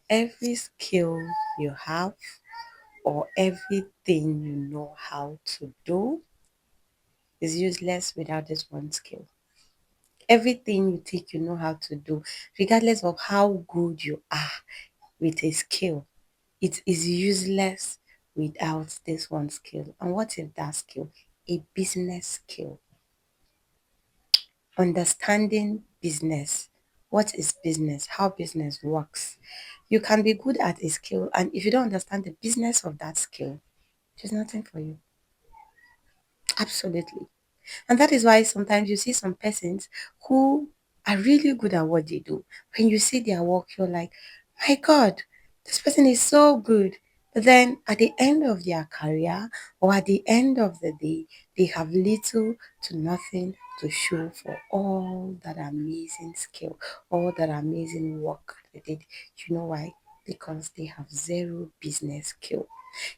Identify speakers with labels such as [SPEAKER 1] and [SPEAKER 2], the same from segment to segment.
[SPEAKER 1] Every skill you have or everything you know how to do is useless without this one skill. Everything you think you know how to do, regardless of how good you are with a skill, it is useless without this one skill. And what is that skill? A business skill. Understanding business. What is business? How business works. You can be good at a skill, and if you don't understand the business of that skill, there's nothing for you. Absolutely. And that is why sometimes you see some persons who are really good at what they do. When you see their work, you're like, my God, this person is so good. But then at the end of their career or at the end of the day, they have little to nothing to show for all that amazing skill, all that amazing work they did. You know why? Because they have zero business skill.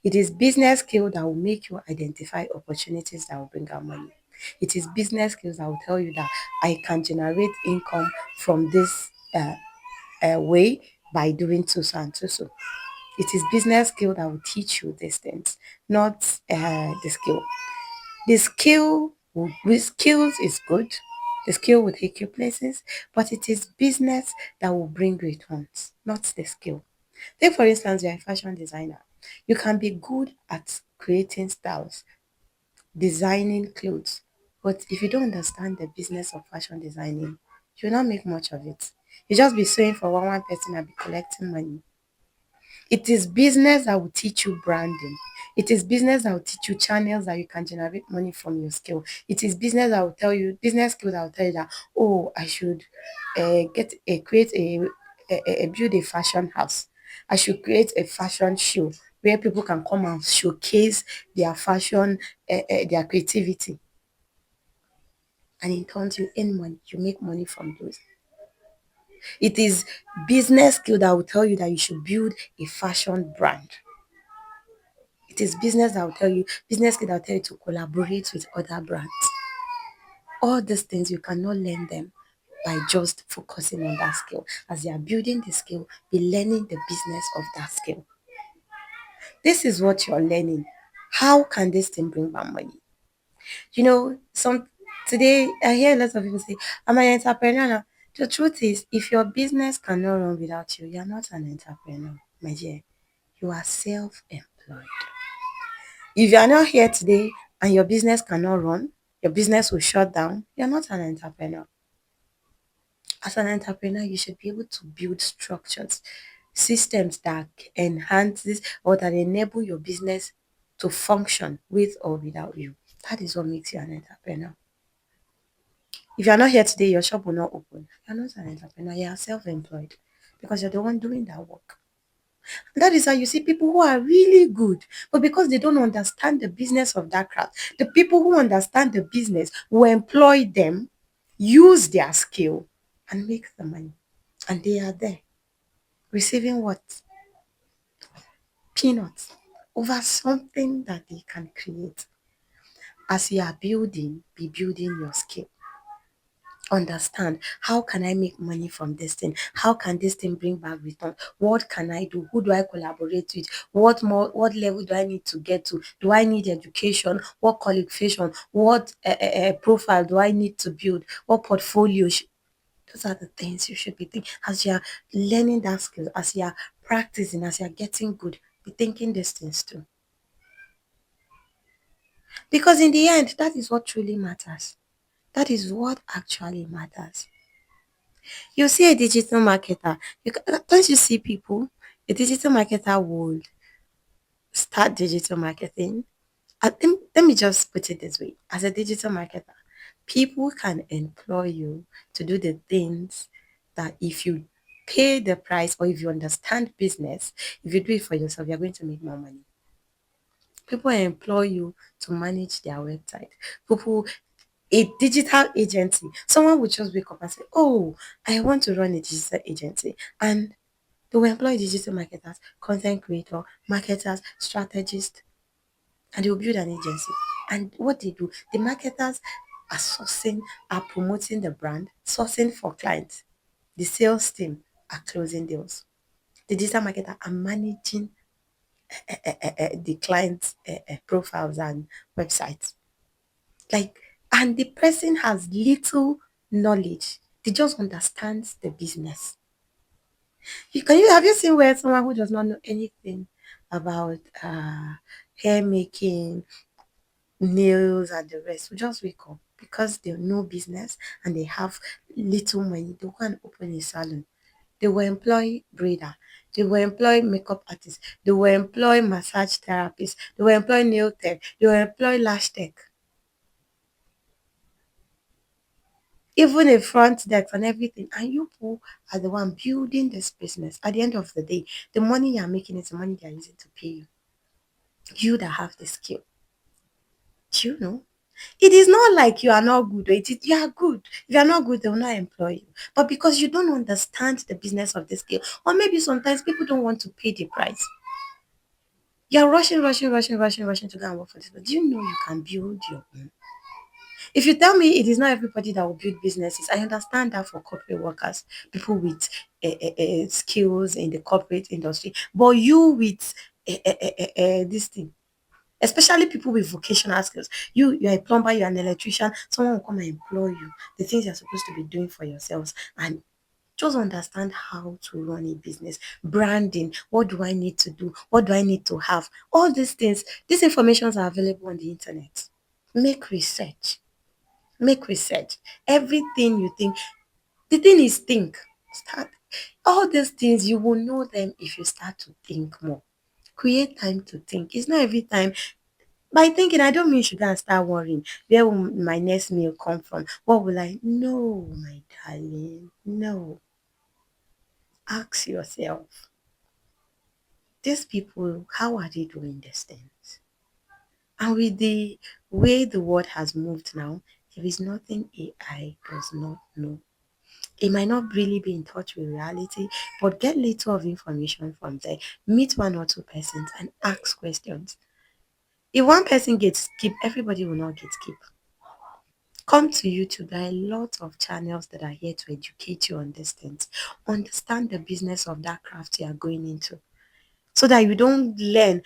[SPEAKER 1] It is business skill that will make you identify opportunities that will bring out money. It is business skills that will tell you that I can generate income from this way by doing so and so. It is business skill that will teach you these things, not the skill. With skills is good. The skill will take you places, but it is business that will bring returns, not the skill. Take for instance, you're a fashion designer. You can be good at creating styles, designing clothes, but if you don't understand the business of fashion designing, you'll not make much of it. You just be sewing for one person and be collecting money. It is business that will teach you branding. It is business that will teach you channels that you can generate money from your skill. It is business that will tell you, business skill that will tell you that, oh, I should create build a fashion house. I should create a fashion show where people can come and showcase their fashion, their creativity. And in turn, you earn money, you make money from those. It is business skill that will tell you that you should build a fashion brand. It is business that will tell you, business skill that will tell you to collaborate with other brands. All these things, you cannot learn them by just focusing on that skill. As you are building the skill, be learning the business of that skill. This is what you're learning. How can this thing bring back money? You know, some today I hear a lot of people say, I'm an entrepreneur now. The truth is, if your business cannot run without you, you're not an entrepreneur, my dear. You are self-employed. If you are not here today and your business cannot run, your business will shut down, you're not an entrepreneur. As an entrepreneur, you should be able to build structures, systems that enhance this or that enable your business to function with or without you. That is what makes you an entrepreneur. If you are not here today, your shop will not open. You're not an entrepreneur, you are self-employed because you're the one doing that work. And that is how you see people who are really good, but because they don't understand the business of that craft, the people who understand the business will employ them, use their skill, and make the money. And they are there receiving what? Peanuts over something that they can create. As you are building, be building your skill. Understand, how can I make money from this thing? How can this thing bring back return? What can I do? Who do I collaborate with? What level do I need to get to? Do I need education? What qualification? What profile do I need to build? What portfolio? Those are the things you should be thinking as you are learning that skill, as you are practicing, as you are getting good. Be thinking these things too. Because in the end, that is what truly matters. That is what actually matters. You see a digital marketer, don't you see people? A digital marketer would start digital marketing. Let me just put it this way. As a digital marketer, people can employ you to do the things that if you pay the price or if you understand business, if you do it for yourself, you're going to make more money. People employ you to manage their website. People, a digital agency, someone would just wake up and say, oh, I want to run a digital agency. And they will employ digital marketers, content creator, marketers, strategists, and they will build an agency. And what they do, the marketers are sourcing, are promoting the brand, sourcing for clients. The sales team are closing deals. The digital marketer are managing the client's profiles and websites. Like, and the person has little knowledge. They just understands the business. You have you seen where someone who does not know anything about hair making, nails, and the rest will just wake up because they know business and they have little money. They go and open a salon. They will employ braider. They will employ makeup artists. They will employ massage therapists. They will employ nail tech. They will employ lash tech. Even a front desk and everything. And you people are the one building this business. At the end of the day, the money you're making is the money they're using to pay you. You that have the skill. Do you know? It is not like you are not good. You are good. If you are not good, they will not employ you. But because you don't understand the business of the skill, or maybe sometimes people don't want to pay the price. You're rushing to go and work for this. But do you know you can build your own? If you tell me it is not everybody that will build businesses, I understand that for corporate workers, people with skills in the corporate industry, but you with this thing, especially people with vocational skills. You're a plumber, you're an electrician, someone will come and employ you. The things you're supposed to be doing for yourselves and just understand how to run a business, branding. What do I need to do? What do I need to have? All these things, these informations are available on the internet. Make research. Make research. Everything you think. The thing is think. Start. All these things, you will know them if you start to think more. Create time to think. It's not every time. By thinking, I don't mean you should go and start worrying. Where will my next meal come from? What will I? No, my darling. No. Ask yourself, these people, how are they doing these things? And with the way the world has moved now, there is nothing AI does not know. It might not really be in touch with reality, but get little of information from there. Meet one or two persons and ask questions. If one person gets skip, everybody will not get skip. Come to YouTube. There are a lot of channels that are here to educate you on these things. Understand the business of that craft you are going into so that you don't learn,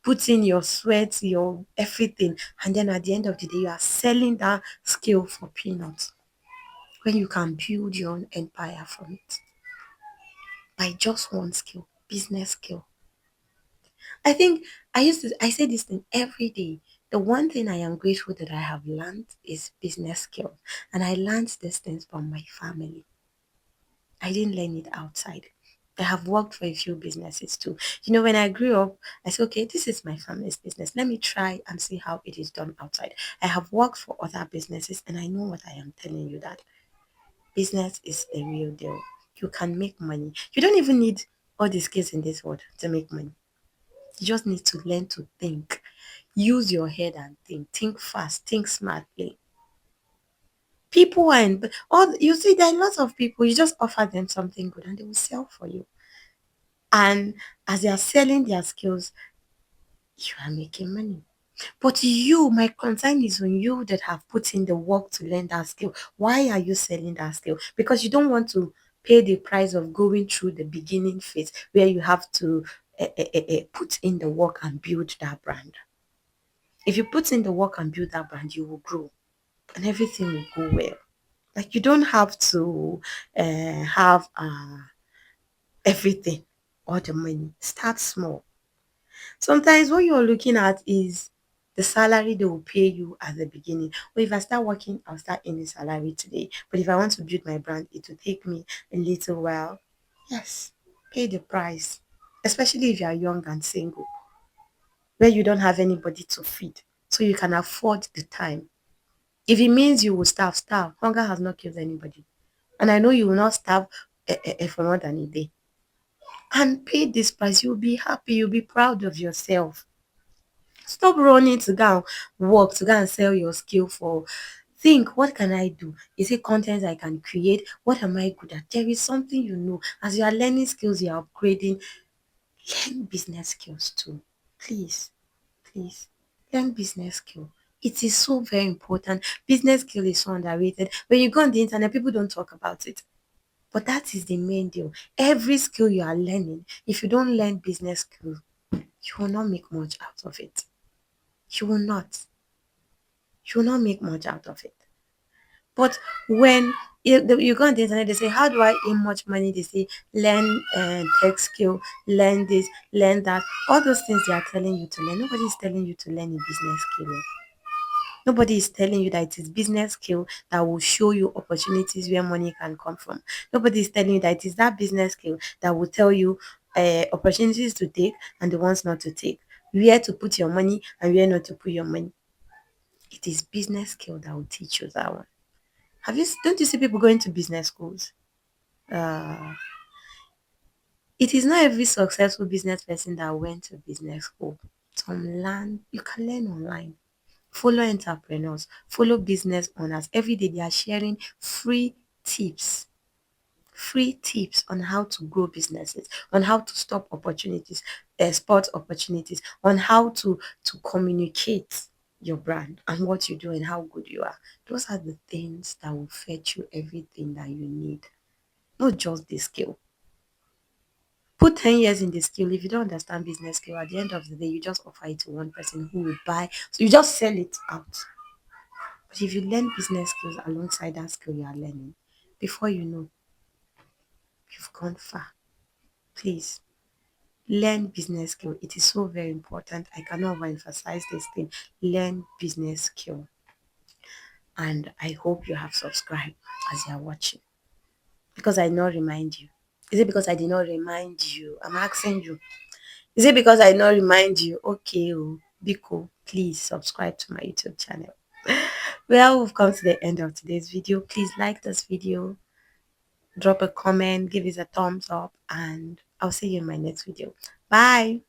[SPEAKER 1] put in your sweat, your everything, and then at the end of the day, you are selling that skill for peanuts when you can build your own empire from it by just one skill, business skill. I say this thing every day. The one thing I am grateful that I have learned is business skill. And I learned these things from my family. I didn't learn it outside. I have worked for a few businesses too. You know, when I grew up, I said, okay, this is my family's business. Let me try and see how it is done outside. I have worked for other businesses and I know what I am telling you that business is a real deal. You can make money. You don't even need all the skills in this world to make money. You just need to learn to think. Use your head and think. Think fast. Think smartly. People and all you see, there are lots of people. You just offer them something good and they will sell for you. And as they are selling their skills, you are making money. But you, my concern is on you that have put in the work to learn that skill. Why are you selling that skill? Because you don't want to pay the price of going through the beginning phase where you have to put in the work and build that brand. If you put in the work and build that brand, you will grow and everything will go well. Like you don't have to have everything or the money. Start small. Sometimes what you're looking at is the salary they will pay you at the beginning. Or if I start working, I'll start earning salary today. But if I want to build my brand, it will take me a little while. Yes, pay the price. Especially if you are young and single, where you don't have anybody to feed. So you can afford the time. If it means you will starve, starve. Hunger has not killed anybody. And I know you will not starve for more than a day. And pay this price. You'll be happy. You'll be proud of yourself. Stop running to go and work, to go and sell your skill for. Think, what can I do? Is it content I can create? What am I good at? There is something you know. As you are learning skills, you are upgrading. Learn business skills too. Please, please. Learn business skill. It is so very important. Business skill is so underrated. When you go on the internet, people don't talk about it. But that is the main deal. Every skill you are learning, if you don't learn business skill, you will not make much out of it. You will not. You will not make much out of it. But when you go on the internet, they say, how do I earn much money? They say, learn tech skill, learn this, learn that. All those things they are telling you to learn. Nobody is telling you to learn a business skill. Nobody is telling you that it is business skill that will show you opportunities where money can come from. Nobody is telling you that it is that business skill that will tell you opportunities to take and the ones not to take, where to put your money and where not to put your money. It is business skill that will teach you that one. Don't you see people going to business schools? Uh, it is not every successful business person that went to business school. Some learn, you can learn online. Follow entrepreneurs, follow business owners. Every day they are sharing tips, free tips on how to grow businesses, on how to stop opportunities, spot opportunities, on how to communicate your brand and what you do and how good you are. Those are the things that will fetch you everything that you need, not just the skill. Put 10 years in the skill. If you don't understand business skill, at the end of the day, you just offer it to one person who will buy. So you just sell it out. But if you learn business skills alongside that skill you are learning, before you know, you've gone far. Please learn business skill. It is so very important. I cannot overemphasize this thing. Learn business skill. And I hope you have subscribed as you are watching. Because I did not remind you. Is it because I did not remind you? I'm asking you. Is it because I did not remind you? Okay, oh, Biko, please subscribe to my YouTube channel. Well, we've come to the end of today's video. Please like this video, drop a comment, give it a thumbs up, and I'll see you in my next video. Bye.